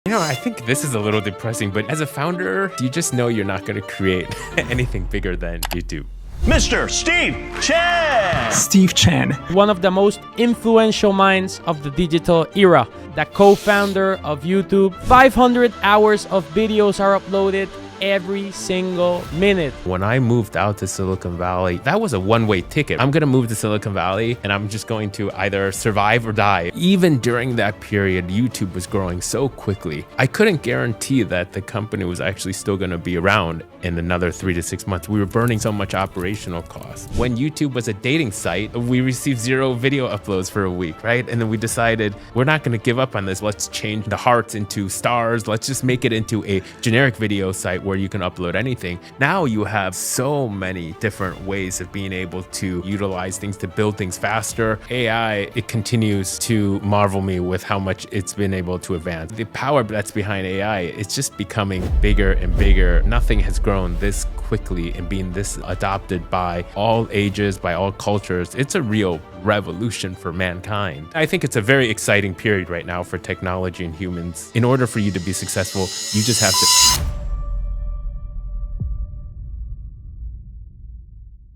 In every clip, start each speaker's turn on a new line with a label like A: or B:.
A: I think this is a little depressing, but as a founder, you just know you're not going to create anything bigger than YouTube.
B: Mr. Steve Chen!
C: Steve Chen.
D: One of the most influential minds of the digital era, the co-founder of YouTube. 500 hours of videos are uploaded every single minute.
A: When I moved out to Silicon Valley, that was a one-way ticket. I'm going to move to Silicon Valley and I'm just going to either survive or die. Even during that period, YouTube was growing so quickly. I couldn't guarantee that the company was actually still going to be around in another 3 to 6 months. We were burning so much operational costs. When YouTube was a dating site, we received 0 video uploads for a week, right? And then we decided we're not going to give up on this. Let's change the hearts into stars. Let's just make it into a generic video site where you can upload anything. Now you have so many different ways of being able to utilize things to build things faster. AI, it continues to marvel me with how much it's been able to advance. The power that's behind AI, it's just becoming bigger and bigger. Nothing has grown this quickly and being this adopted by all ages, by all cultures. It's a real revolution for mankind. I think it's a very exciting period right now for technology and humans. In order for you to be successful, you just have to...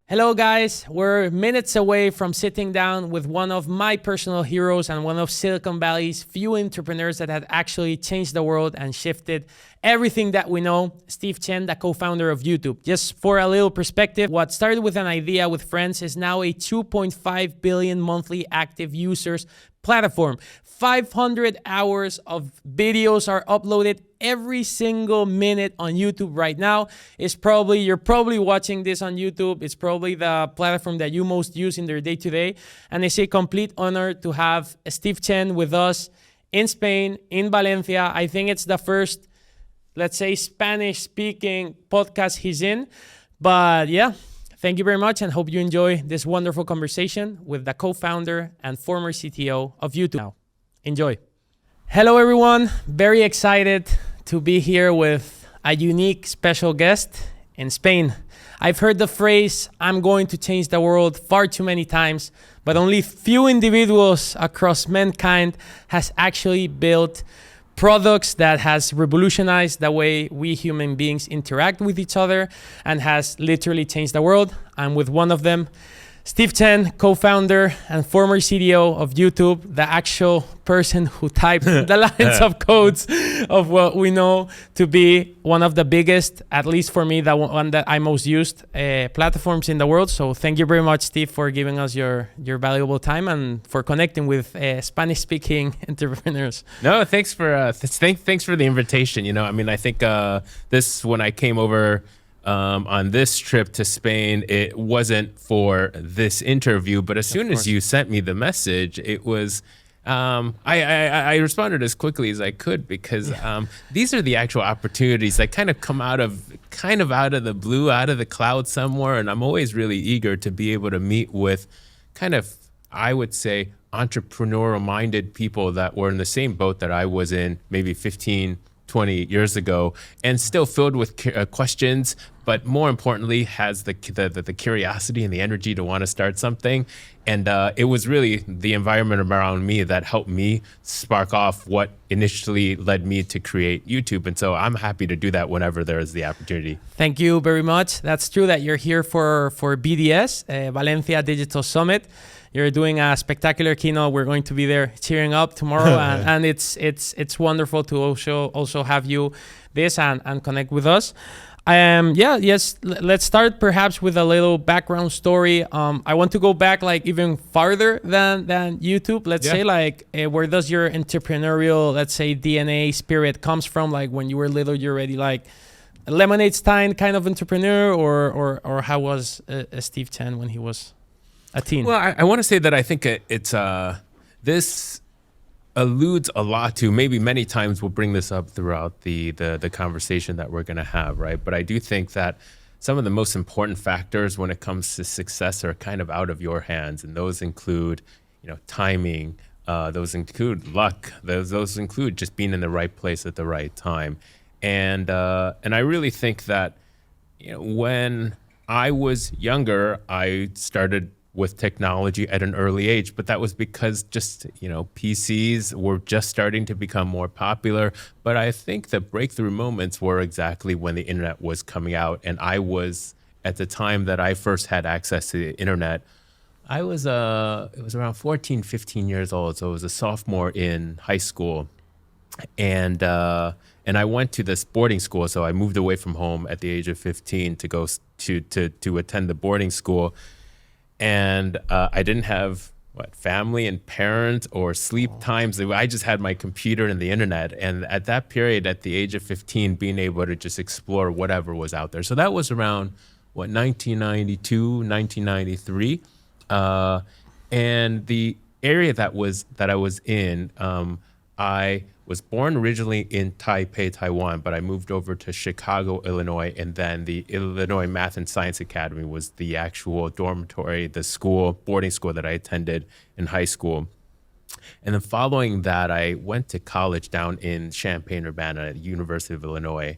D: Hello guys, we're minutes away from sitting down with one of my personal heroes and one of Silicon Valley's few entrepreneurs that have actually changed the world and shifted everything that we know. Steve Chen, the co-founder of YouTube. Just for a little perspective, what started with an idea with friends is now a 2.5 billion monthly active users platform. 500 hours of videos are uploaded every single minute on YouTube right now. You're probably watching this on YouTube. It's probably the platform that you most use in your day-to-day. And it's a complete honor to have Steve Chen with us in Spain, in Valencia. I think it's the first, let's say, Spanish-speaking podcast he's in. But yeah, thank you very much and hope you enjoy this wonderful conversation with the co-founder and former CTO of YouTube. Now, enjoy. Hello, everyone. Very excited to be here with a unique, special guest in Spain. I've heard the phrase, "I'm going to change the world," far too many times, but only few individuals across mankind has actually built products that has revolutionized the way we human beings interact with each other and has literally changed the world. I'm with one of them. Steve Chen, co-founder and former CTO of YouTube, the actual person who typed the lines of codes of what we know to be one of the biggest, at least for me, the one that I most used platforms in the world. So thank you very much, Steve, for giving us your valuable time and for connecting with Spanish-speaking entrepreneurs.
A: No, thanks for thanks for the invitation. I think when I came over on this trip to Spain, it wasn't for this interview, but as soon as you sent me the message, it was, I responded as quickly as I could because these are the actual opportunities that kind of come out of the blue, out of the cloud somewhere. And I'm always really eager to be able to meet with kind of, I would say, entrepreneurial minded people that were in the same boat that I was in maybe 15, 20 years ago, and still filled with questions, but more importantly has the curiosity and the energy to want to start something. And it was really the environment around me that helped me spark off what initially led me to create YouTube. And so I'm happy to do that whenever there is the opportunity.
D: Thank you very much. That's true that you're here for BDS, Valencia Digital Summit. You're doing a spectacular keynote. We're going to be there cheering up tomorrow, and it's wonderful to also have you and connect with us. Let's start perhaps with a little background story. I want to go back even farther than YouTube. Let's say where does your entrepreneurial, let's say, DNA spirit comes from? Like when you were little, you're already like a lemonade stand kind of entrepreneur, or how was Steve Chen when he was a teen?
A: Well, I want to say that I think it's this alludes a lot to, maybe many times we'll bring this up throughout the conversation that we're going to have, right? But I do think that some of the most important factors when it comes to success are kind of out of your hands, and those include, timing. Those include luck. Those include just being in the right place at the right time. And I really think that when I was younger, I started with technology at an early age, but that was because just, PCs were just starting to become more popular. But I think the breakthrough moments were exactly when the internet was coming out. And I was, at the time that I first had access to the internet, it was around 14, 15 years old. So I was a sophomore in high school. And I went to this boarding school. So I moved away from home at the age of 15 to go to attend the boarding school. And I didn't have family and parents or sleep times. I just had my computer and the internet. And at that period, at the age of 15, being able to just explore whatever was out there. So that was around 1992, 1993. And the area that I was in, I was born originally in Taipei, Taiwan, but I moved over to Chicago, Illinois, and then the Illinois Math and Science Academy was the actual dormitory, the boarding school that I attended in high school. And then following that, I went to college down in Champaign-Urbana at the University of Illinois.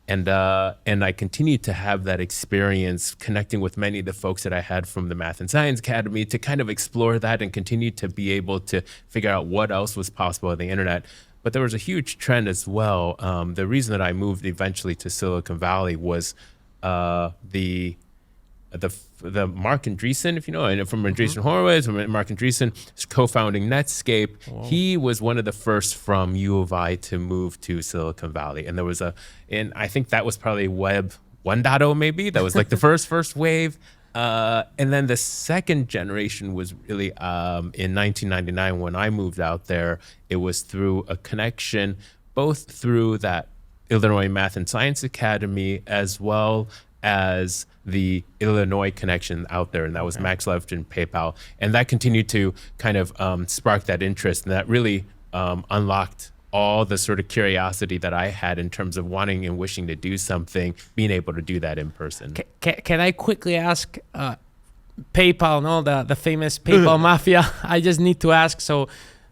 A: And I continued to have that experience connecting with many of the folks that I had from the Math and Science Academy to kind of explore that and continue to be able to figure out what else was possible on the internet. But there was a huge trend as well. The reason that I moved eventually to Silicon Valley was the Mark Andreessen, if you know, and from Andreessen Horowitz, from Mark Andreessen, co-founding Netscape. Wow. He was one of the first from U of I to move to Silicon Valley. And there was and I think that was probably Web 1.0 maybe. That was like the first wave. And then the second generation was really in 1999 when I moved out there. It was through a connection, both through that Illinois Math and Science Academy as well as the Illinois connection out there, and that was Max Levchin and PayPal. And that continued to kind of spark that interest, and that really unlocked all the sort of curiosity that I had in terms of wanting and wishing to do something, being able to do that in person.
D: Can I quickly ask, PayPal, no, the famous PayPal mafia? I just need to ask, so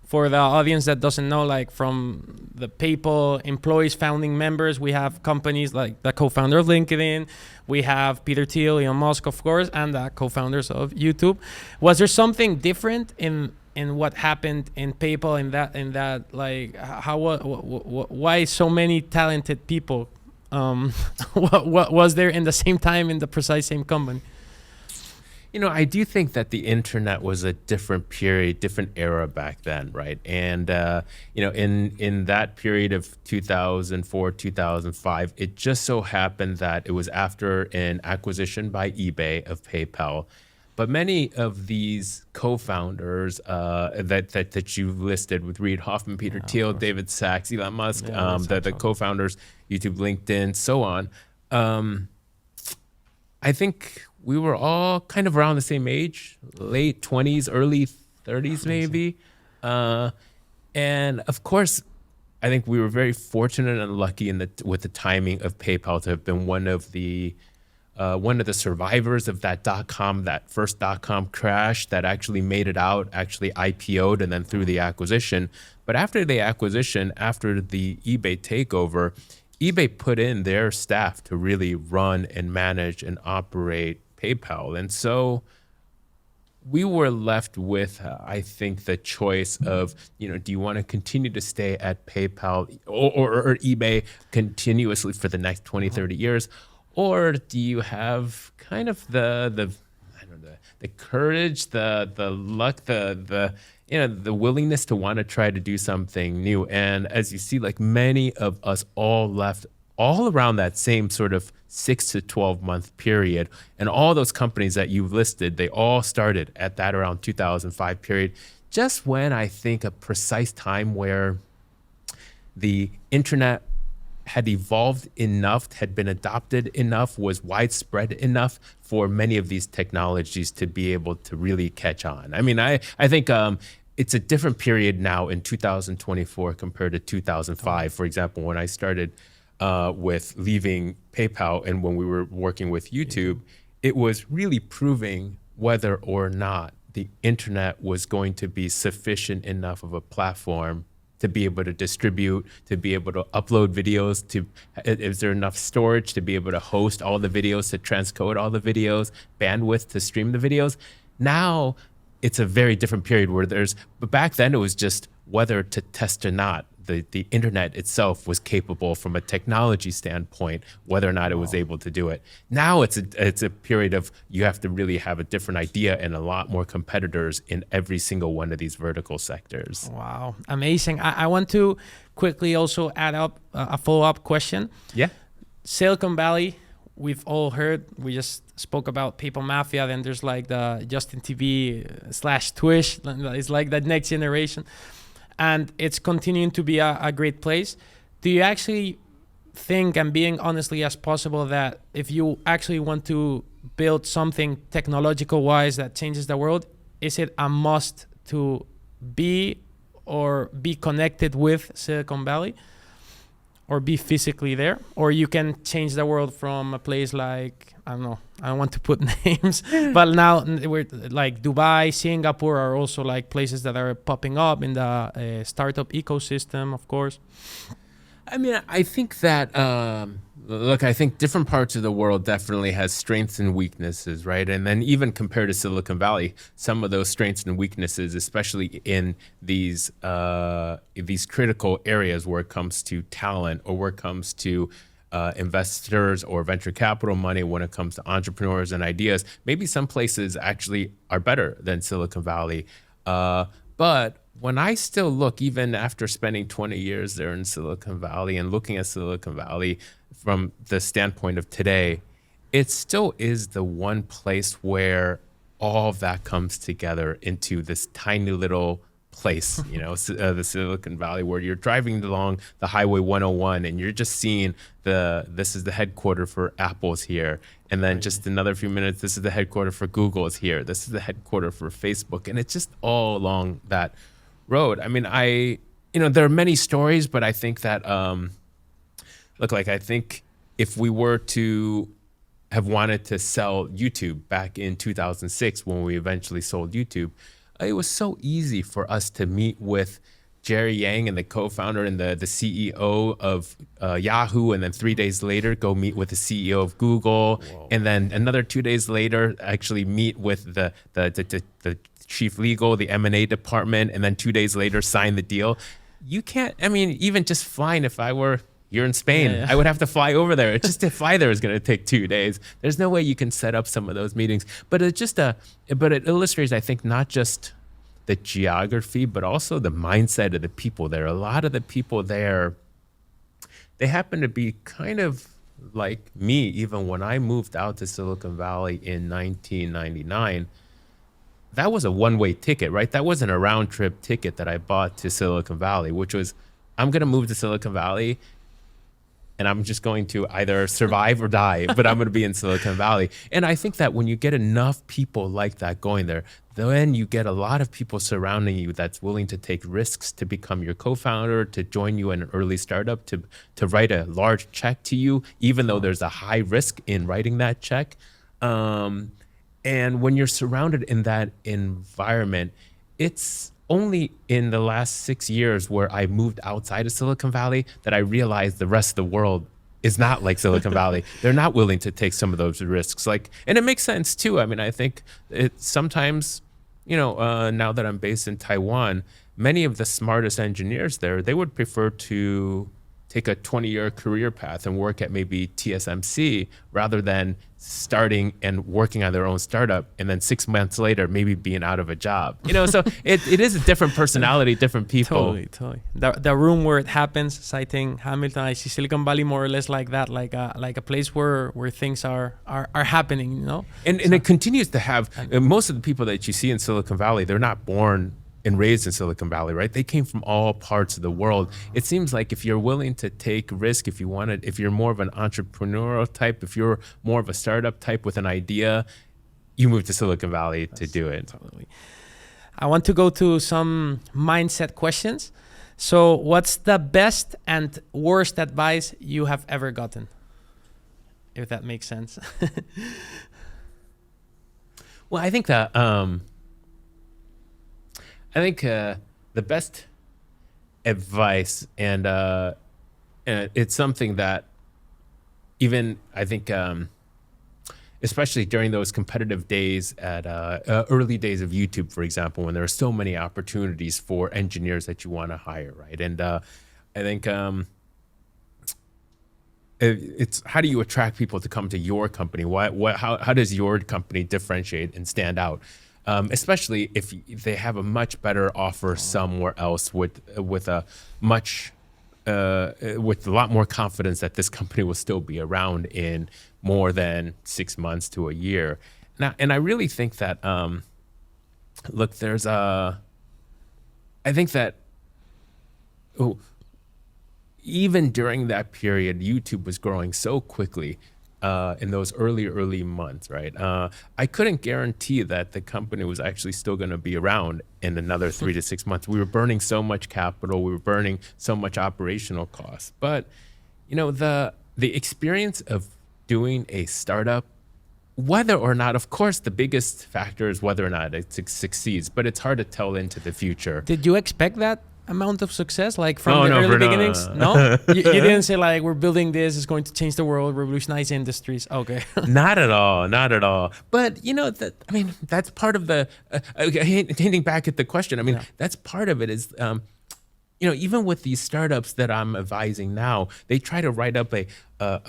D: for the audience that doesn't know, like from the PayPal employees, founding members, we have companies like the co-founder of LinkedIn, we have Peter Thiel, Elon Musk, of course, and the co-founders of YouTube. Was there something different in what happened in PayPal in that like why so many talented people what was there in the same time in the precise same company?
A: I do think that the internet was a different period, different era back then, right? And in that period of 2004, 2005, it just so happened that it was after an acquisition by eBay of PayPal. But many of these co-founders that you've listed with Reid Hoffman, Peter Thiel, David Sachs, Elon Musk, the co-founders, YouTube, LinkedIn, so on. I think we were all kind of around the same age, late 20s, early 30s maybe. And of course, I think we were very fortunate and lucky with the timing of PayPal to have been one of the survivors of that first dot-com crash that actually made it out, actually IPO'd, and then through the acquisition. But after the acquisition, after the eBay takeover, eBay put in their staff to really run and manage and operate PayPal. And so we were left with, I think, the choice of, do you want to continue to stay at PayPal or eBay continuously for the next 20, 30 years? Or do you have kind of the courage, the luck, the willingness to want to try to do something new? And as you see, like many of us all left all around that same sort of 6 to 12 month period. And all those companies that you've listed, they all started at that around 2005 period, just when I think a precise time where the internet had evolved enough, had been adopted enough, was widespread enough for many of these technologies to be able to really catch on. I mean, I think it's a different period now in 2024 compared to 2005. For example, when I started with leaving PayPal and when we were working with YouTube, it was really proving whether or not the internet was going to be sufficient enough of a platform to be able to distribute, to be able to upload videos, is there enough storage to be able to host all the videos, to transcode all the videos, bandwidth to stream the videos? Now it's a very different period but back then it was just whether to test or not. The internet itself was capable from a technology standpoint, whether or not it was able to do it. Now it's a period of you have to really have a different idea and a lot more competitors in every single one of these vertical sectors.
D: Wow, amazing. I want to quickly also add up a follow-up question.
A: Yeah.
D: Silicon Valley, we've all heard, we just spoke about People Mafia, then there's like the Justin TV / Twitch, it's like that next generation. And it's continuing to be a great place. Do you actually think, and being honestly as possible, that if you actually want to build something technological wise that changes the world, is it a must to be connected with Silicon Valley or be physically there? Or you can change the world from a place like, I don't know, I don't want to put names, but now we're like Dubai, Singapore are also like places that are popping up in the startup ecosystem, of course.
A: I mean, I think that, I think different parts of the world definitely has strengths and weaknesses, right? And then even compared to Silicon Valley, some of those strengths and weaknesses, especially in these critical areas where it comes to talent or where it comes to investors or venture capital money, when it comes to entrepreneurs and ideas, maybe some places actually are better than Silicon Valley. But when I still look, even after spending 20 years there in Silicon Valley and looking at Silicon Valley from the standpoint of today, it still is the one place where all of that comes together into this tiny little place, the Silicon Valley, where you're driving along the Highway 101 and you're just seeing this is the headquarters for Apple's here. And then just another few minutes, this is the headquarters for Google's here. This is the headquarters for Facebook. And it's just all along that road. I mean, there are many stories, but I think that, I think if we were to have wanted to sell YouTube back in 2006, when we eventually sold YouTube, it was so easy for us to meet with Jerry Yang and the co-founder and the CEO of Yahoo, and then 3 days later go meet with the CEO of Google. Whoa. And then another 2 days later actually meet with the chief legal, the M&A department, and then 2 days later sign the deal. You can't, even just flying, if I were here in Spain, I would have to fly over there. Just to fly there is going to take 2 days. There's no way you can set up some of those meetings. But it illustrates, I think, not just the geography, but also the mindset of the people there. A lot of the people there, they happen to be kind of like me. Even when I moved out to Silicon Valley in 1999, that was a one-way ticket, right? That wasn't a round-trip ticket that I bought to Silicon Valley, which was, I'm going to move to Silicon Valley and I'm just going to either survive or die, but I'm going to be in Silicon Valley. And I think that when you get enough people like that going there, then you get a lot of people surrounding you that's willing to take risks to become your co-founder, to join you in an early startup, to write a large check to you, even though there's a high risk in writing that check. And when you're surrounded in that environment, it's only in the last 6 years where I moved outside of Silicon Valley that I realized the rest of the world is not like Silicon Valley. They're not willing to take some of those risks. And it makes sense too. I mean, I think it sometimes, now that I'm based in Taiwan, many of the smartest engineers there, they would prefer to take a 20-year career path and work at maybe TSMC rather than starting and working on their own startup and then 6 months later maybe being out of a job. So it is a different personality, different people.
D: Totally. The room where it happens, citing Hamilton, I see Silicon Valley more or less like that, like a place where things are happening, And
A: it continues to have, most of the people that you see in Silicon Valley, they're not born and raised in Silicon Valley, right? They came from all parts of the world. It seems like if you're willing to take risk, if you're more of an entrepreneurial type, if you're more of a startup type with an idea, you move to Silicon Valley to do it.
D: Totally. I want to go to some mindset questions. So what's the best and worst advice you have ever gotten? If that makes sense.
A: Well, I think that, the best advice, and it's something that even I think especially during those competitive days at early days of YouTube, for example, when there are so many opportunities for engineers that you want to hire, right? And I think it's how do you attract people to come to your company? How does your company differentiate and stand out? Especially if they have a much better offer somewhere else with a lot more confidence that this company will still be around in more than 6 months to a year. Now, and I really think that, look, I think that, even during that period, YouTube was growing so quickly in those early months, right? I couldn't guarantee that the company was actually still going to be around in another 3 to 6 months. We were burning so much capital, we were burning so much operational costs. But the experience of doing a startup, whether or not, of course, the biggest factor is whether or not it succeeds, but it's hard to tell into the future.
D: Did you expect that amount of success, like from the early beginnings? No, you didn't say like, we're building this, it's going to change the world, revolutionize industries. Okay.
A: Not at all. But that's part of the hinting back at the question. That's part of it is even with these startups that I'm advising now, they try to write up a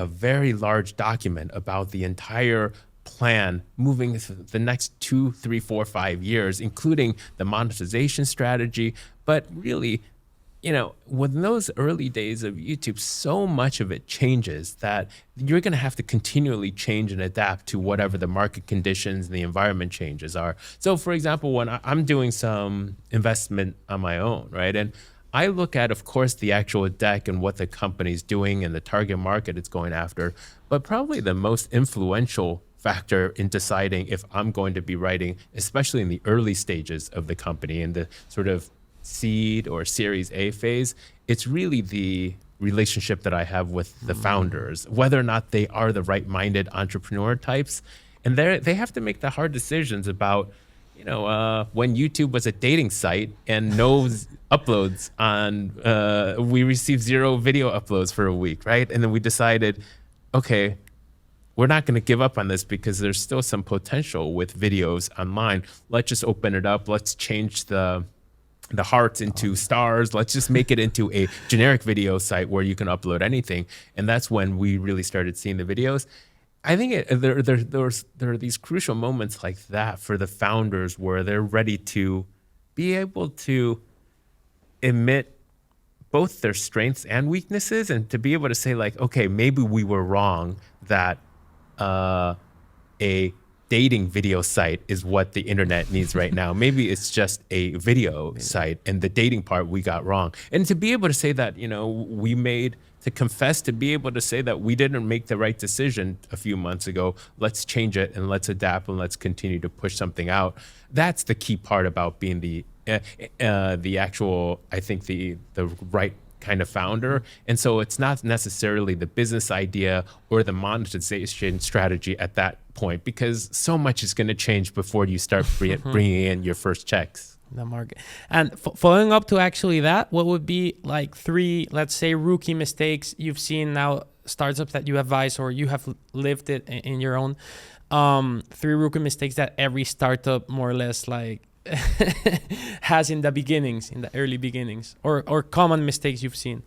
A: very large document about the entire plan moving the next 2, 3, 4, 5 years, including the monetization strategy. But really, with those early days of YouTube, so much of it changes that you're going to have to continually change and adapt to whatever the market conditions and the environment changes are. So, for example, when I'm doing some investment on my own, right, and I look at, of course, the actual deck and what the company's doing and the target market it's going after, but probably the most influential factor in deciding if I'm going to be writing, especially in the early stages of the company, in the sort of seed or Series A phase, it's really the relationship that I have with the founders, whether or not they are the right-minded entrepreneur types. And they have to make the hard decisions about, when YouTube was a dating site and no uploads on, we received 0 video uploads for a week, right? And then we decided, okay, we're not going to give up on this because there's still some potential with videos online. Let's just open it up. Let's change the hearts into stars. Let's just make it into a generic video site where you can upload anything. And that's when we really started seeing the videos. I think there are these crucial moments like that for the founders where they're ready to be able to admit both their strengths and weaknesses, and to be able to say like, okay, maybe we were wrong that a dating video site is what the internet needs right now. Maybe it's just a video site, and the dating part we got wrong. And to be able to say that, to be able to say that we didn't make the right decision a few months ago, let's change it and let's adapt and let's continue to push something out. That's the key part about being the actual, I think, the right kind of founder. And so it's not necessarily the business idea or the monetization strategy at that point, because so much is going to change before you start bringing in your first checks.
D: The market. And following up to actually that, what would be like 3, let's say, rookie mistakes you've seen now, startups that you advise or you have lived it in your own, 3 rookie mistakes that every startup more or less like has in the early beginnings, or common mistakes you've seen?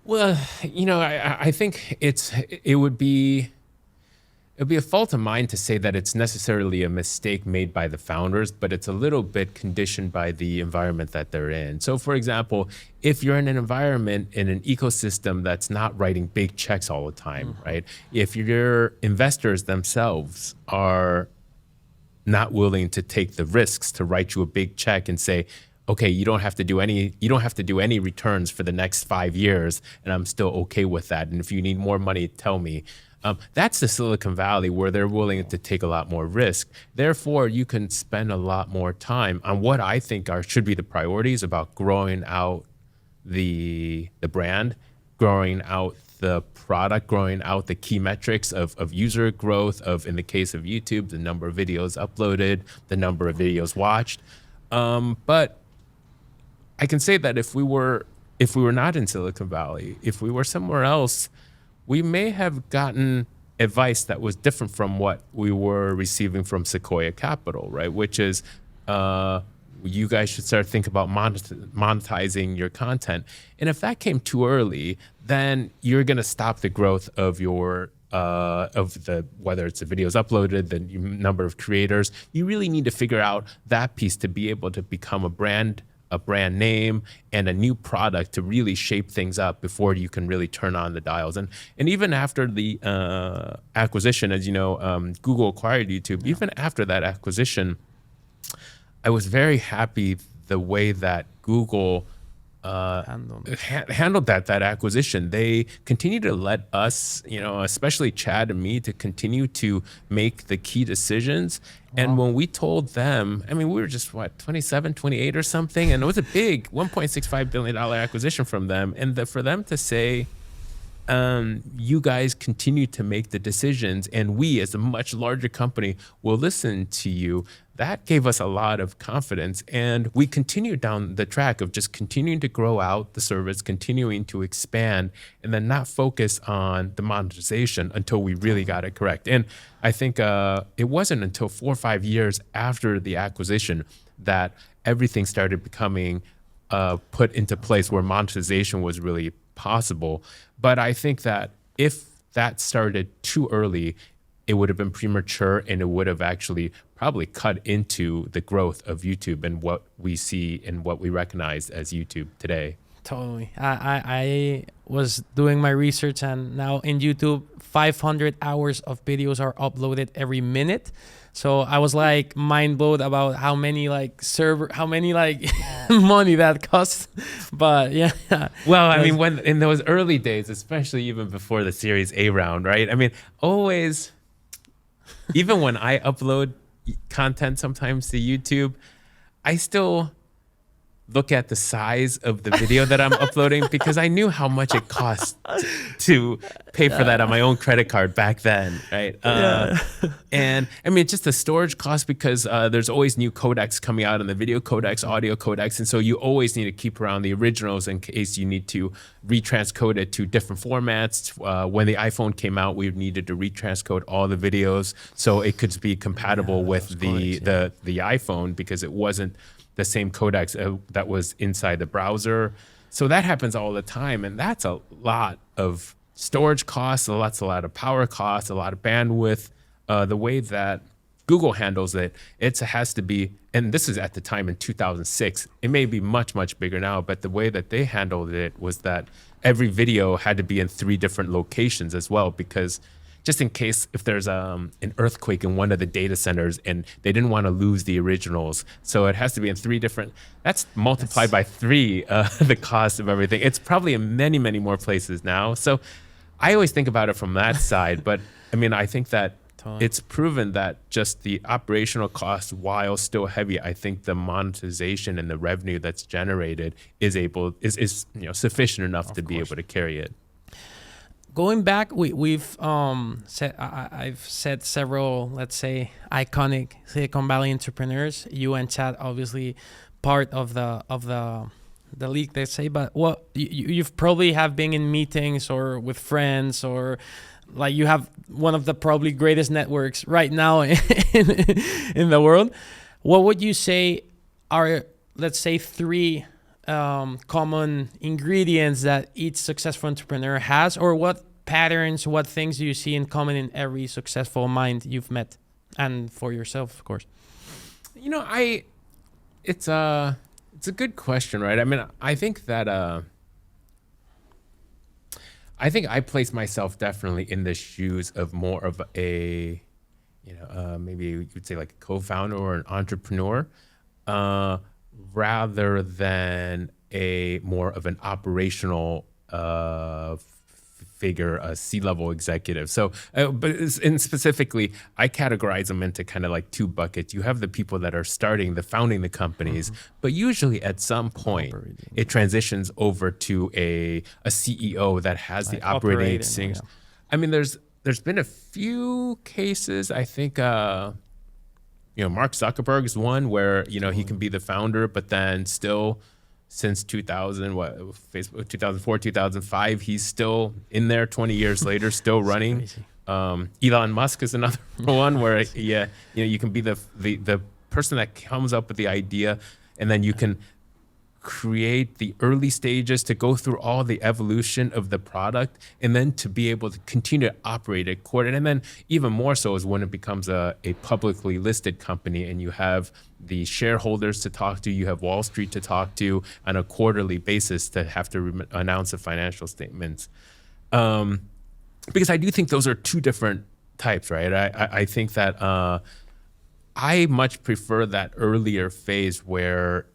A: Well, I think it would be a fault of mine to say that it's necessarily a mistake made by the founders, but it's a little bit conditioned by the environment that they're in. So, for example, if you're in an environment, in an ecosystem that's not writing big checks all the time, right? If your investors themselves are not willing to take the risks to write you a big check and say, okay, you don't have to do any returns for the next 5 years, and I'm still okay with that. And if you need more money, tell me. That's the Silicon Valley, where they're willing to take a lot more risk. Therefore, you can spend a lot more time on what I think should be the priorities about growing out the brand, growing out the product, growing out the key metrics of user growth, in the case of YouTube, the number of videos uploaded, the number of videos watched. But I can say that if we were not in Silicon Valley, if we were somewhere else, we may have gotten advice that was different from what we were receiving from Sequoia Capital, right? Which is, you guys should start thinking about monetizing your content. And if that came too early, then you're going to stop the growth of your whether it's the videos uploaded, the number of creators. You really need to figure out that piece to be able to become a brand name and a new product to really shape things up before you can really turn on the dials. And even after the acquisition, as you know, Google acquired YouTube. Even after that acquisition, I was very happy the way that Google handled that acquisition. They continue to let us, especially Chad and me, to continue to make the key decisions. And when we told them, we were just 27, 28 or something, and it was a big $1.65 billion acquisition from them. And for them to say, you guys continue to make the decisions, and we, as a much larger company, will listen to you. That gave us a lot of confidence, and we continued down the track of just continuing to grow out the service, continuing to expand, and then not focus on the monetization until we really got it correct. And I think it wasn't until 4 or 5 years after the acquisition that everything started becoming put into place where monetization was really possible. But I think that if that started too early, it would have been premature, and it would have actually probably cut into the growth of YouTube and what we see and what we recognize as YouTube today.
D: Totally. I was doing my research, and now in YouTube, 500 hours of videos are uploaded every minute. So I was like mind blown about how many money that costs. But yeah.
A: Well, when in those early days, especially even before the Series A round, right? Always, even when I upload content sometimes to YouTube, I still look at the size of the video that I'm uploading, because I knew how much it cost to pay for that on my own credit card back then, right? And it's just the storage cost, because there's always new codecs coming out in the video codecs, audio codecs, and so you always need to keep around the originals in case you need to retranscode it to different formats. When the iPhone came out, we needed to retranscode all the videos so it could be compatible with the iPhone, because it wasn't the same codecs that was inside the browser. So that happens all the time, and that's a lot of storage costs, that's a lot of power costs, a lot of bandwidth. The way that Google handles it, it has to be, and this is at the time in 2006, it may be much, much bigger now, but the way that they handled it was that every video had to be in 3 different locations as well, because just in case if there's an earthquake in one of the data centers and they didn't want to lose the originals. So it has to be in 3 different, that's multiplied by 3, the cost of everything. It's probably in many, many more places now. So I always think about it from that side. But I think that it's proven that just the operational cost, while still heavy, I think the monetization and the revenue that's generated is sufficient enough to be able to carry it.
D: Going back, I've said several, let's say, iconic Silicon Valley entrepreneurs. You and Chad, obviously, part of the league, let's say. But what you've probably have been in meetings or with friends, or like you have one of the probably greatest networks right now in the world. What would you say are, let's say, 3 common ingredients that each successful entrepreneur has, or what patterns, what things do you see in common in every successful mind you've met, and for yourself, of course?
A: It's a good question, right? I think that I think I place myself definitely in the shoes of more of a, maybe you could say like a co-founder or an entrepreneur, rather than a more of an operational figure, a C-level executive. So, specifically, I categorize them into kind of like 2 buckets. You have the people that are founding the companies, but usually at some point it transitions over to a CEO that has the operating things. There's been a few cases. I think Mark Zuckerberg is one where he can be the founder, but then still, since 2004, 2005, he's still in there 20 years later, still running. Elon Musk is another one where you can be the person that comes up with the idea, and then you can create the early stages to go through all the evolution of the product, and then to be able to continue to operate it, and then even more so is when it becomes a publicly listed company and you have the shareholders to talk to, you have Wall Street to talk to on a quarterly basis to have to announce the financial statements. Because I do think those are two different types, right? I think that I much prefer that earlier phase where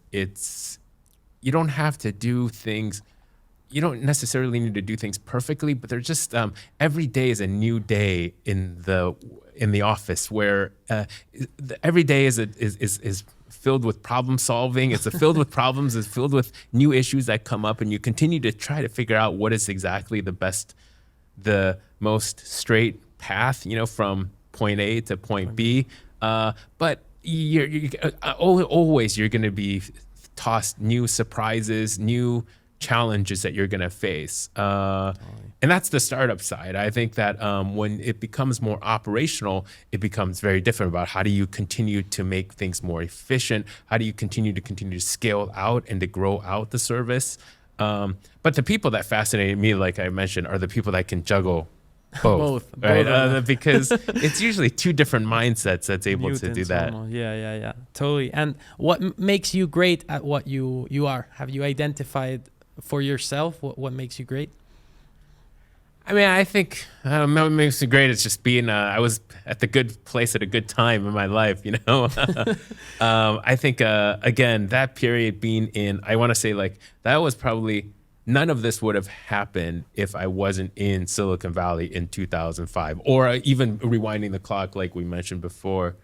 A: you don't have to do things, you don't necessarily need to do things perfectly, but they're just every day is a new day in the office, where every day is filled with problem solving. It's filled with problems. It's filled with new issues that come up, and you continue to try to figure out what is exactly the most straight path, from point A to point B. But you're always going to be tossed new surprises, new challenges that you're going to face. And that's the startup side. I think that when it becomes more operational, it becomes very different about how do you continue to make things more efficient? How do you continue to scale out and to grow out the service? But the people that fascinate me, like I mentioned, are the people that can juggle both, right? Because it's usually two different mindsets that's able to do that.
D: Almost. Yeah, totally. And what makes you great at what you are? Have you identified for yourself what makes you great?
A: I mean, I think what makes me great is just being, I was at the good place at a good time in my life, I think, again, that period being in, I want to say that was probably, none of this would have happened if I wasn't in Silicon Valley in 2005, or even rewinding the clock, like we mentioned before,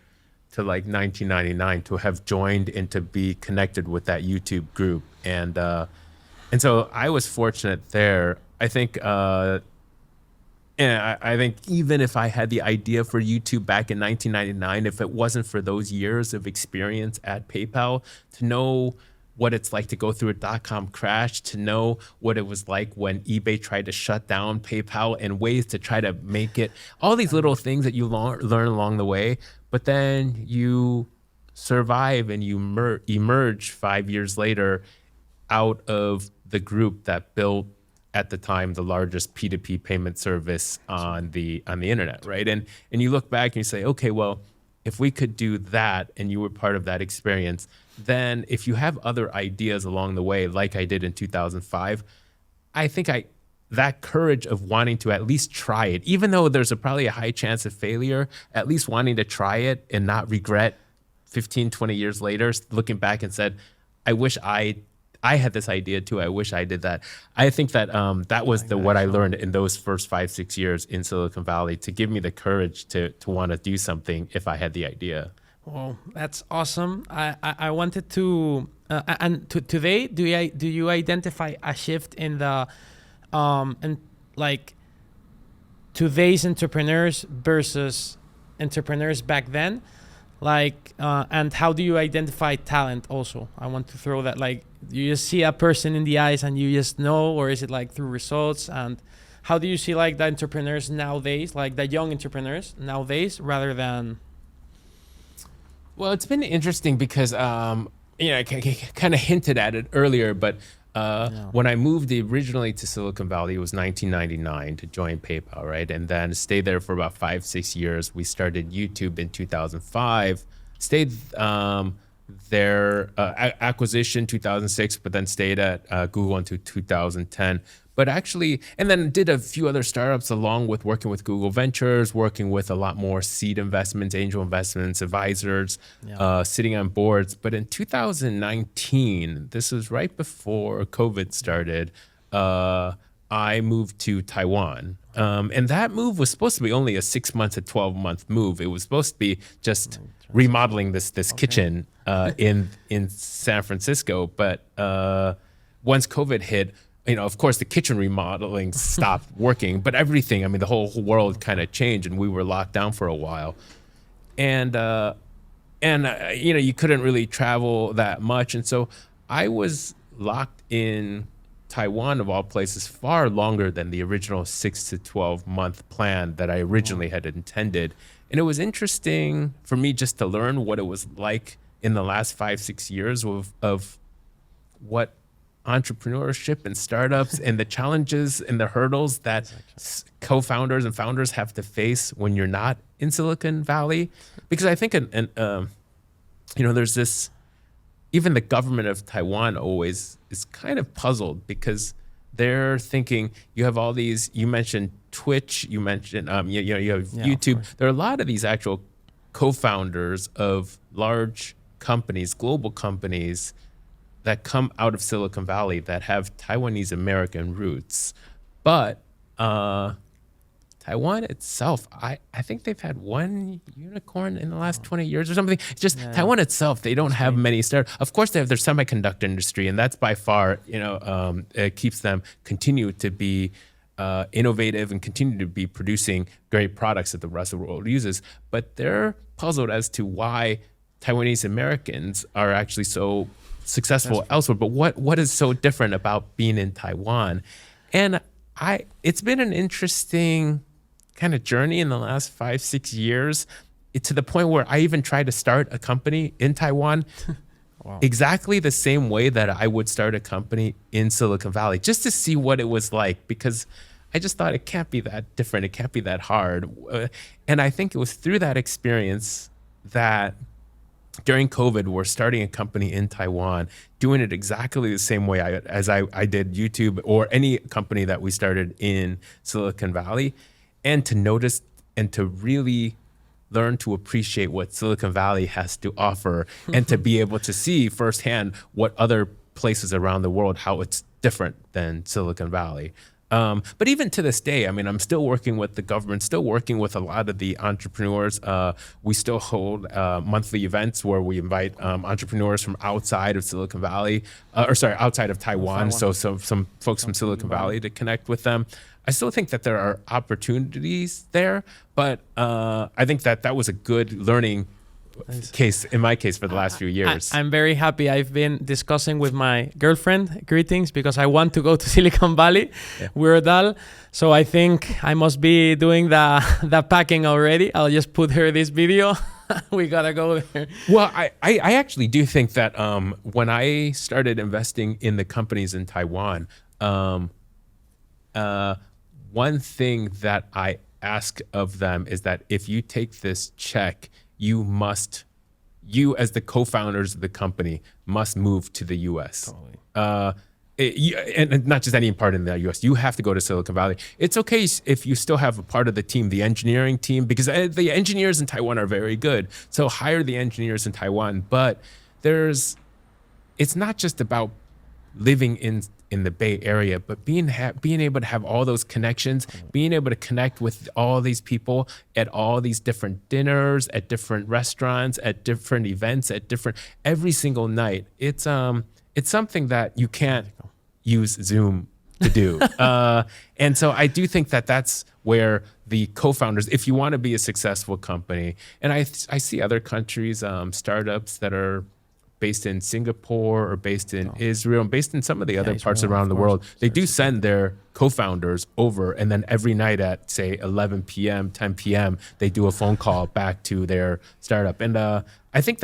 A: to 1999, to have joined and to be connected with that YouTube group. And so I was fortunate there. I think, I think even if I had the idea for YouTube back in 1999, if it wasn't for those years of experience at PayPal, to know what it's like to go through a .com crash, to know what it was like when eBay tried to shut down PayPal, and ways to try to make it, all these little things that you learn along the way, but then you survive and you emerge 5 years later out of the group that built, at the time, the largest P2P payment service on the internet, right? And you look back and you say, okay, well, if we could do that and you were part of that experience, then if you have other ideas along the way, like I did in 2005, I think that courage of wanting to at least try it, even though there's probably a high chance of failure, at least wanting to try it and not regret 15, 20 years later, looking back and said, I wish I had this idea too. I wish I did that. I think that that was what I learned in those first 5-6 years in Silicon Valley, to give me the courage to want to do something if I had the idea.
D: Well, that's awesome. I wanted to, today, do you identify a shift in the, today's entrepreneurs versus entrepreneurs back then? And how do you identify talent also? I want to throw that, you just see a person in the eyes and you just know, or is it through results? And how do you see the entrepreneurs nowadays, the young entrepreneurs nowadays, rather than?
A: Well, it's been interesting because, I kind of hinted at it earlier, but when I moved originally to Silicon Valley, it was 1999 to join PayPal, right? And then stayed there for about 5-6 years. We started YouTube in 2005, stayed there, acquisition 2006, but then stayed at Google until 2010. But actually, and then did a few other startups along with working with Google Ventures, working with a lot more seed investments, angel investments, advisors, sitting on boards. But in 2019, this was right before COVID started, I moved to Taiwan. And that move was supposed to be only a 6-month to 12-month move. It was supposed to be just remodeling this kitchen in San Francisco. But once COVID hit, of course, the kitchen remodeling stopped working, but everything, the whole world kind of changed, and we were locked down for a while. And you couldn't really travel that much. And so I was locked in Taiwan, of all places, far longer than the original 6 to 12 month plan that I originally had intended. And it was interesting for me just to learn what it was like in the last 5-6 years of what entrepreneurship and startups and the challenges and the hurdles that co-founders and founders have to face when you're not in Silicon Valley. Because I think, there's this, even the government of Taiwan always is kind of puzzled because they're thinking you have all these, you mentioned Twitch, you mentioned, you have YouTube. There are a lot of these actual co-founders of large companies, global companies that come out of Silicon Valley that have Taiwanese American roots. But Taiwan itself, I think they've had one unicorn in the last 20 years or something. It's just Taiwan itself, they don't have many startups. Of course, they have their semiconductor industry, and that's by far, it keeps them continue to be innovative and continue to be producing great products that the rest of the world uses. But they're puzzled as to why Taiwanese Americans are actually so successful elsewhere. But what is so different about being in Taiwan? And it's been an interesting kind of journey in the last 5-6 years, to the point where I even tried to start a company in Taiwan exactly the same way that I would start a company in Silicon Valley, just to see what it was like, because I just thought it can't be that different. It can't be that hard. And I think it was through that experience that during COVID, we're starting a company in Taiwan, doing it exactly the same way as I did YouTube or any company that we started in Silicon Valley, and to notice and to really learn to appreciate what Silicon Valley has to offer and to be able to see firsthand what other places around the world, how it's different than Silicon Valley. But even to this day, I mean, I'm still working with the government, still working with a lot of the entrepreneurs. We still hold monthly events where we invite entrepreneurs from outside of Silicon Valley, outside of Taiwan. So some folks from Silicon Valley to connect with them. I still think that there are opportunities there, but I think that was a good learning case, in my case, for the last few years.
D: I'm very happy. I've been discussing with my girlfriend, greetings, because I want to go to Silicon Valley. We're dull. So I think I must be doing the packing already. I'll just put her this video. We gotta go there.
A: Well, I actually do think that when I started investing in the companies in Taiwan, one thing that I ask of them is that if you take this check, you as the co-founders of the company must move to the US. Totally. And not just any part in the US. You have to go to Silicon Valley. It's okay if you still have a part of the team, the engineering team, because the engineers in Taiwan are very good. So hire the engineers in Taiwan. But it's not just about living in the Bay Area, but being able to have all those connections, being able to connect with all these people at all these different dinners, at different restaurants, at different events, every single night. It's something that you can't use Zoom to do. And so I do think that that's where the co-founders, if you want to be a successful company, and I see other countries, startups that are based in Singapore or based in Israel, and based in some of the other parts around the world, they do send their co-founders over, and then every night at, say, 11 p.m., 10 p.m., they do a phone call back to their startup. And I think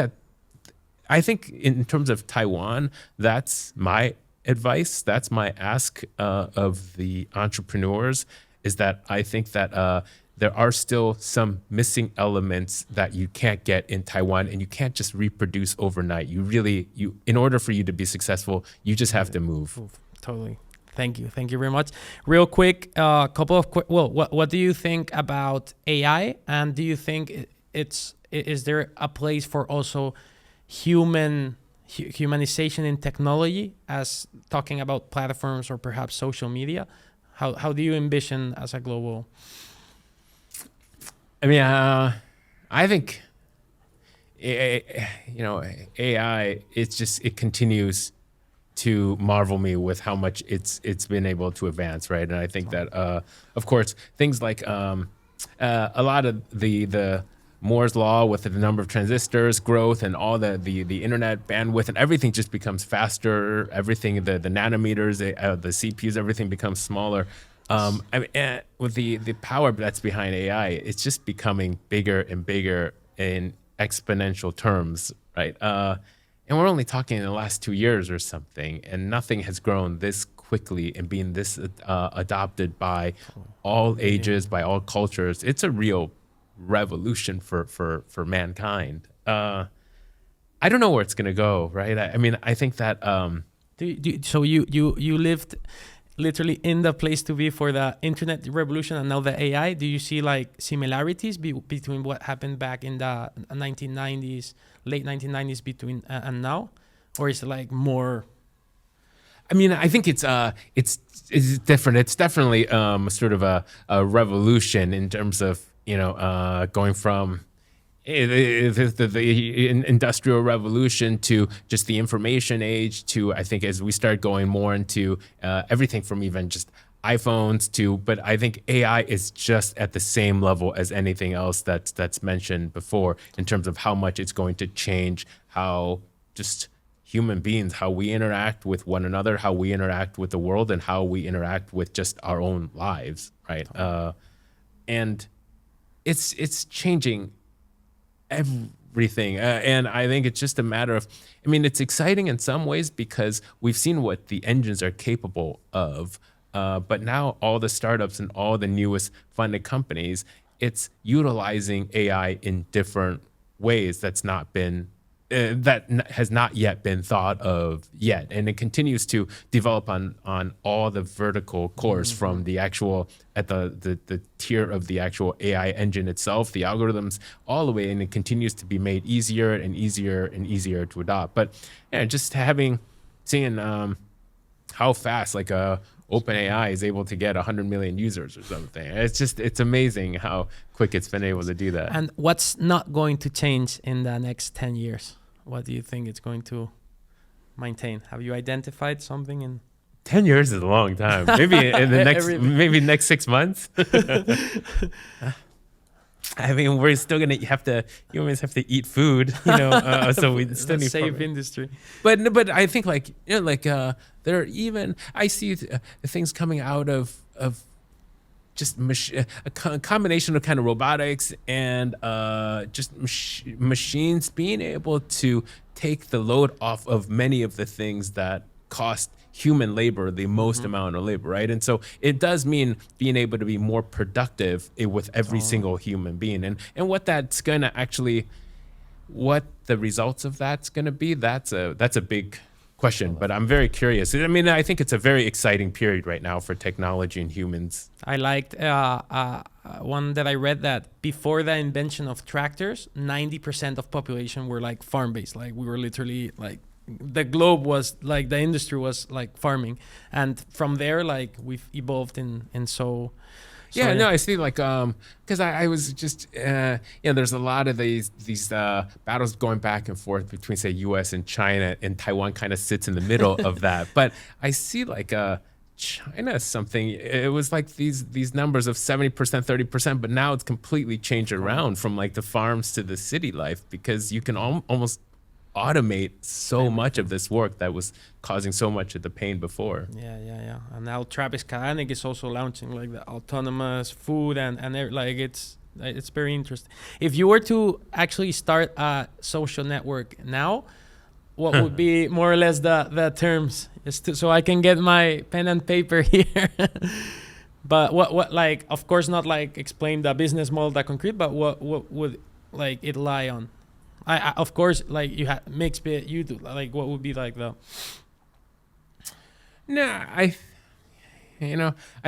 A: in terms of Taiwan, that's my advice, that's my ask of the entrepreneurs, is that I think that there are still some missing elements that you can't get in Taiwan, and you can't just reproduce overnight. In order for you to be successful, you just have to move.
D: Totally. Thank you very much. Real quick, what do you think about AI? And do you think is there a place for also humanization in technology, as talking about platforms or perhaps social media? How do you envision as a global?
A: I mean, I think, AI, it continues to marvel me with how much it's been able to advance, right? And I think that, of course, things like a lot of the Moore's law with the number of transistors growth and all the internet bandwidth and everything just becomes faster. Everything, the nanometers, the CPUs, everything becomes smaller. With the power that's behind AI, it's just becoming bigger and bigger in exponential terms, right? And we're only talking in the last 2 years or something, and nothing has grown this quickly and being this adopted by all ages, by all cultures. It's a real revolution for mankind. I don't know where it's gonna go, right? I mean, I think that.
D: So you lived literally in the place to be for the internet revolution and now the AI. Do you see like similarities between what happened back in the 1990s, late 1990s between and now, or is it like more?
A: I mean, I think it's different. It's definitely sort of a revolution in terms of going from the industrial revolution to just the information age to, I think, as we start going more into everything from even just iPhones to, but I think AI is just at the same level as anything else that's mentioned before in terms of how much it's going to change how just human beings, how we interact with one another, how we interact with the world, and how we interact with just our own lives, right? And it's changing everything. And I think it's just a matter of, I mean, it's exciting in some ways because we've seen what the engines are capable of. But now all the startups and all the newest funded companies, it's utilizing AI in different ways that has not yet been thought of yet. And it continues to develop on all the vertical cores from the actual, at the tier of the actual AI engine itself, the algorithms, all the way, and it continues to be made easier and easier and easier to adopt. But yeah, just seeing how fast like OpenAI is able to get 100 million users or something. It's amazing how quick it's been able to do that.
D: And what's not going to change in the next 10 years? What do you think it's going to maintain? Have you identified something in
A: 10 years is a long time. Maybe in the next 6 months. I mean, we're still gonna humans have to eat food, so we still need
D: safe industry.
A: But I think there are even, I see things coming out of just a combination of kind of robotics and just machines being able to take the load off of many of the things that cost human labor the most amount of labor, right? And so it does mean being able to be more productive with every single human being. And what that's going to actually, what the results of that's going to be, that's a big question, but I'm very curious. I mean, I think it's a very exciting period right now for technology and humans.
D: I liked one that I read that before the invention of tractors, 90% of population were like farm-based. Like we were literally like, the globe was like, the industry was like farming. And from there, like we've evolved in so...
A: Yeah, no, I see. Like, because I was just, there's a lot of these battles going back and forth between, say, U.S. and China, and Taiwan kind of sits in the middle of that. But I see like China something. It was like these numbers of 70%, 30%, but now it's completely changed around from like the farms to the city life because you can almost automate so much of this work that was causing so much of the pain before.
D: Yeah. And now Travis Kalanick is also launching like the autonomous food and like it's very interesting. If you were to actually start a social network now, what would be more or less the terms? So I can get my pen and paper here. But what like, of course not like explain the business model that concrete, but what would like it lie on? I of course, like you have mixed bit, you do like what would be like the...
A: No, I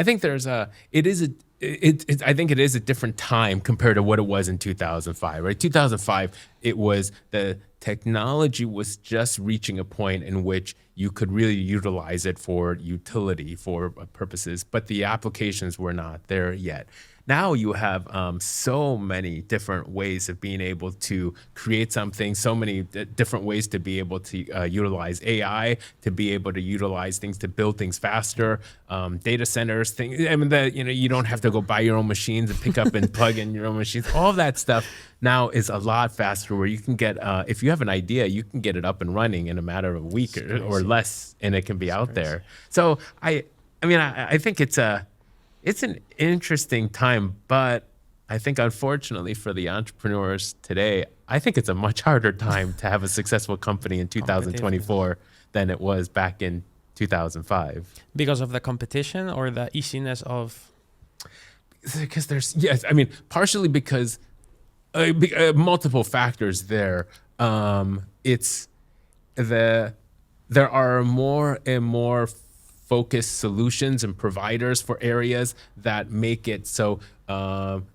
A: think there's I think it is a different time compared to what it was in 2005, right? 2005, it was the technology was just reaching a point in which you could really utilize it for utility, for purposes, but the applications were not there yet. Now you have so many different ways of being able to create something, so many different ways to be able to utilize AI, to be able to utilize things to build things faster, data centers, things. I mean, you don't have to go buy your own machines and pick up and plug in your own machines. All of that stuff now is a lot faster, where you can get, if you have an idea, you can get it up and running in a matter of a week or less, and it can be out there. So I think it's an interesting time, but I think unfortunately for the entrepreneurs today, I think it's a much harder time to have a successful company in 2024 than it was back in 2005.
D: Because of the competition or the easiness of?
A: Because partially because multiple factors there. There are more and more focused solutions and providers for areas that make it so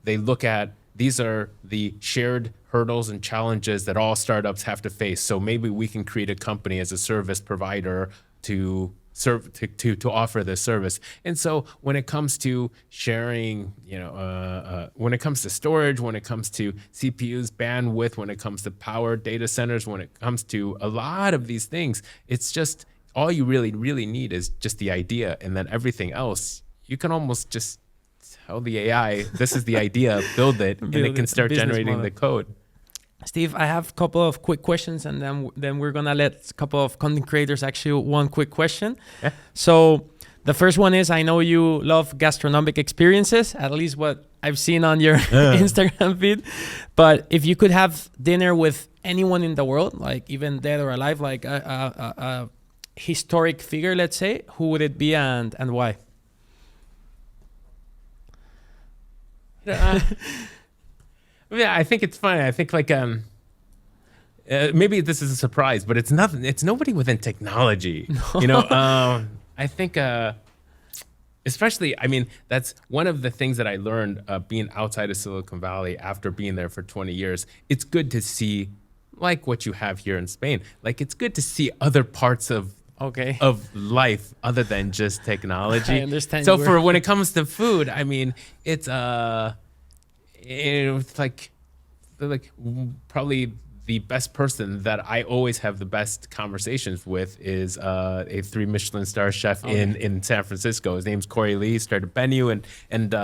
A: they look at, these are the shared hurdles and challenges that all startups have to face. So maybe we can create a company as a service provider to offer this service. And so when it comes to sharing, when it comes to storage, when it comes to CPUs, bandwidth, when it comes to power data centers, when it comes to a lot of these things, it's just all you really, really need is just the idea. And then everything else, you can almost just tell the AI, this is the idea, build it, and it can start generating the code.
D: Steve, I have a couple of quick questions, and then we're gonna let a couple of content creators actually one quick question.
A: Yeah.
D: So the first one is, I know you love gastronomic experiences, at least what I've seen on your Instagram feed. But if you could have dinner with anyone in the world, like even dead or alive, like a historic figure, let's say, who would it be and why?
A: Yeah, I think it's fun. I think maybe this is a surprise, but it's nothing. It's nobody within technology. No. I think, especially, that's one of the things that I learned being outside of Silicon Valley after being there for 20 years. It's good to see, like what you have here in Spain. Like, it's good to see other parts of life other than just technology.
D: I understand.
A: So for when it comes to food, it's like probably the best person that I always have the best conversations with is a 3 Michelin star chef in San Francisco. His name's Corey Lee, started Benu, and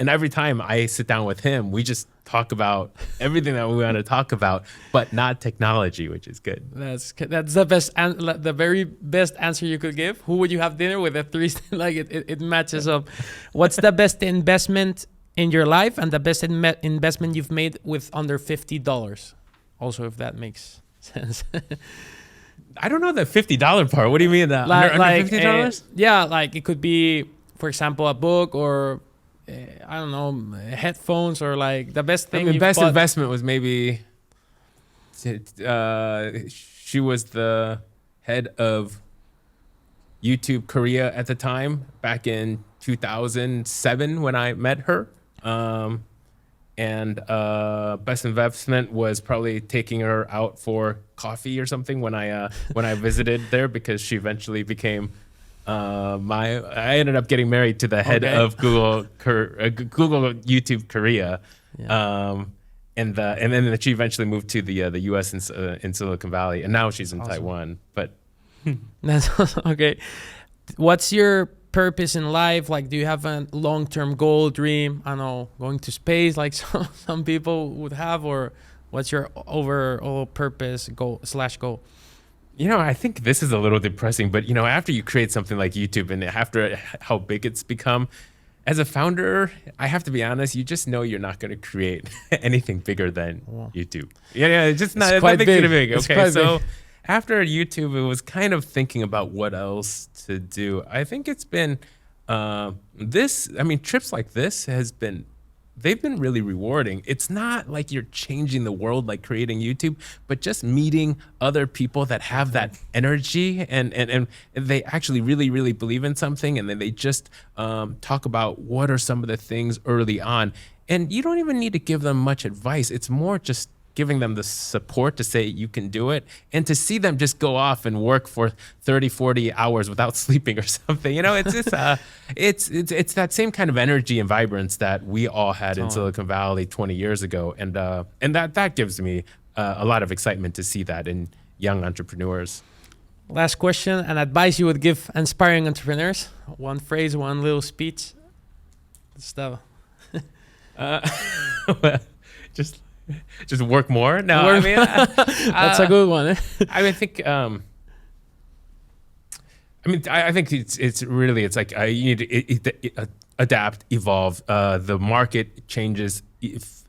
A: every time I sit down with him, we just talk about everything that we want to talk about, but not technology, which is good.
D: That's the best, the very best answer you could give. Who would you have dinner with? It matches up. What's the best investment in your life and the best investment you've made with under $50? Also, if that makes sense.
A: I don't know the $50 part. What do you mean that? Under $50?
D: Yeah, like it could be, for example, a book or I don't know, headphones, or like the best thing.
A: The best investment was maybe she was the head of YouTube Korea at the time, back in 2007 when I met her. And best investment was probably taking her out for coffee or something when I visited there, because she eventually became I ended up getting married to the head of Google YouTube Korea. Yeah. And then she eventually moved to the US in Silicon Valley, and now she's in Taiwan. But
D: that's awesome. Okay. What's your purpose in life? Like, do you have a long-term goal, dream? I don't know, going to space like some people would have, or what's your overall purpose, goal?
A: I think this is a little depressing, but after you create something like YouTube and after how big it's become, as a founder, I have to be honest, you just know you're not going to create anything bigger than YouTube. Yeah, it's just not. It's quite big. Okay, so after YouTube, it was kind of thinking about what else to do. I think it's been trips like this they've been really rewarding. It's not like you're changing the world like creating YouTube, but just meeting other people that have that energy and they actually really, really believe in something, and then they just talk about what are some of the things early on. And you don't even need to give them much advice. It's more just giving them the support to say you can do it, and to see them just go off and work for 30, 40 hours without sleeping or something. It's just, it's that same kind of energy and vibrance that we all had in Silicon Valley 20 years ago. And that gives me a lot of excitement to see that in young entrepreneurs.
D: Last question, an advice you would give aspiring entrepreneurs? One phrase, one little speech. Stuff.
A: Well, just Just work more? No, I mean,
D: that's a good one. Eh?
A: I mean, I think it's really, it's like you need to adapt, evolve. The market changes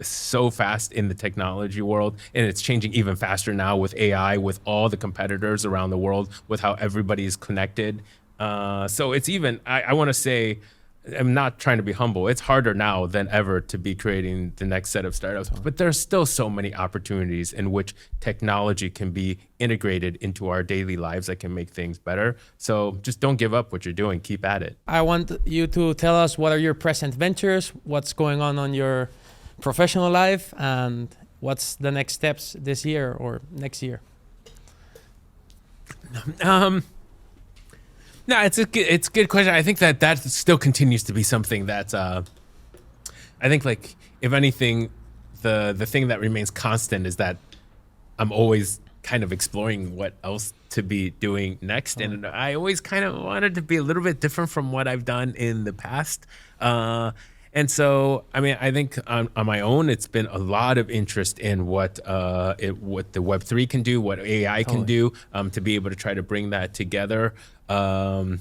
A: so fast in the technology world, and it's changing even faster now with AI, with all the competitors around the world, with how everybody is connected. So it's even, I want to say, I'm not trying to be humble. It's harder now than ever to be creating the next set of startups, but there's still so many opportunities in which technology can be integrated into our daily lives that can make things better. So just don't give up what you're doing. Keep at it.
D: I want you to tell us what are your present ventures, what's going on your professional life, and what's the next steps this year or next year.
A: No, it's a good question. I think that still continues to be something that's, I think, like, if anything, the thing that remains constant is that I'm always kind of exploring what else to be doing next. And I always kind of wanted to be a little bit different from what I've done in the past. And so, I mean, I think on my own, it's been a lot of interest in what the Web3 can do, what AI can do, to be able to try to bring that together. I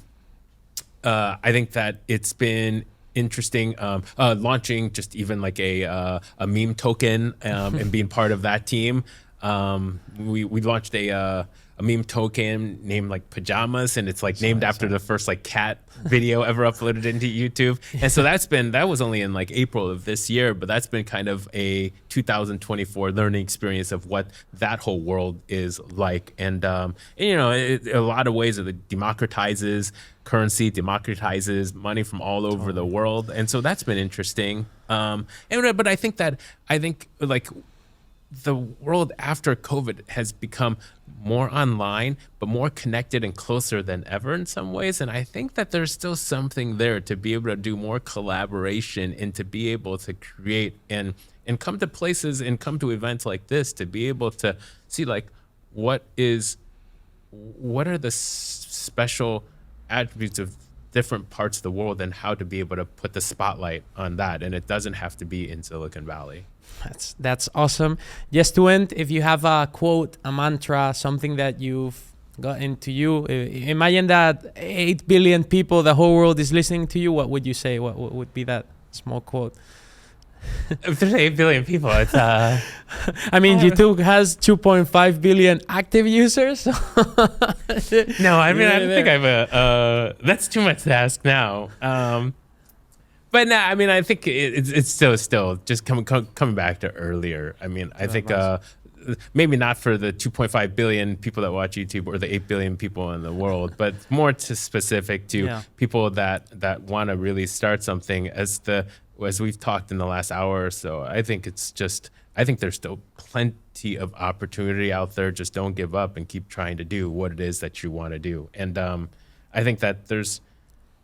A: think that it's been interesting launching just even like a meme token and being part of that team. We launched a meme token named like Pajamas, and it's like named after the first like cat video ever uploaded into YouTube. And so that was only in like April of this year, but that's been kind of a 2024 learning experience of what that whole world is like. And you know, a lot of ways it democratizes currency, democratizes money from all over the world. And so that's been interesting. But I think like the world after COVID has become more online, but more connected and closer than ever in some ways. And I think that there's still something there to be able to do more collaboration and to be able to create and come to places and come to events like this to be able to see like what are the special attributes of different parts of the world and how to be able to put the spotlight on that. And it doesn't have to be in Silicon Valley.
D: That's awesome. Just to end, if you have a quote, a mantra, something that you've got into you, imagine that 8 billion people, the whole world is listening to you. What would you say? What would be that small quote?
A: If there's 8 billion people, it's
D: I mean, YouTube has 2.5 billion active users.
A: No, I mean, I don't think I've that's too much to ask now. But no, I mean, I think it's still just coming back to earlier. I mean, I think maybe not for the 2.5 billion people that watch YouTube or the 8 billion people in the world, but more specific to people that want to really start something as we've talked in the last hour or so. I think there's still plenty of opportunity out there. Just don't give up and keep trying to do what it is that you want to do. And I think that there's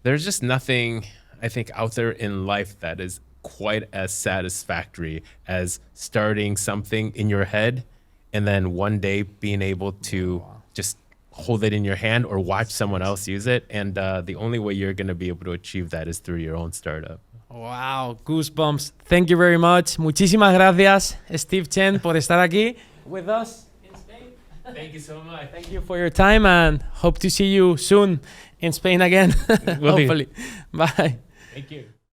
A: just nothing, I think, out there in life that is quite as satisfactory as starting something in your head and then one day being able to just hold it in your hand or watch someone else use it. And the only way you're going to be able to achieve that is through your own startup.
D: Wow, goosebumps. Thank you very much. Muchísimas gracias, Steve Chen, por estar aquí with us in Spain.
A: Thank you so much.
D: Thank you for your time and hope to see you soon in Spain again. Hopefully. Bye.
A: Thank you.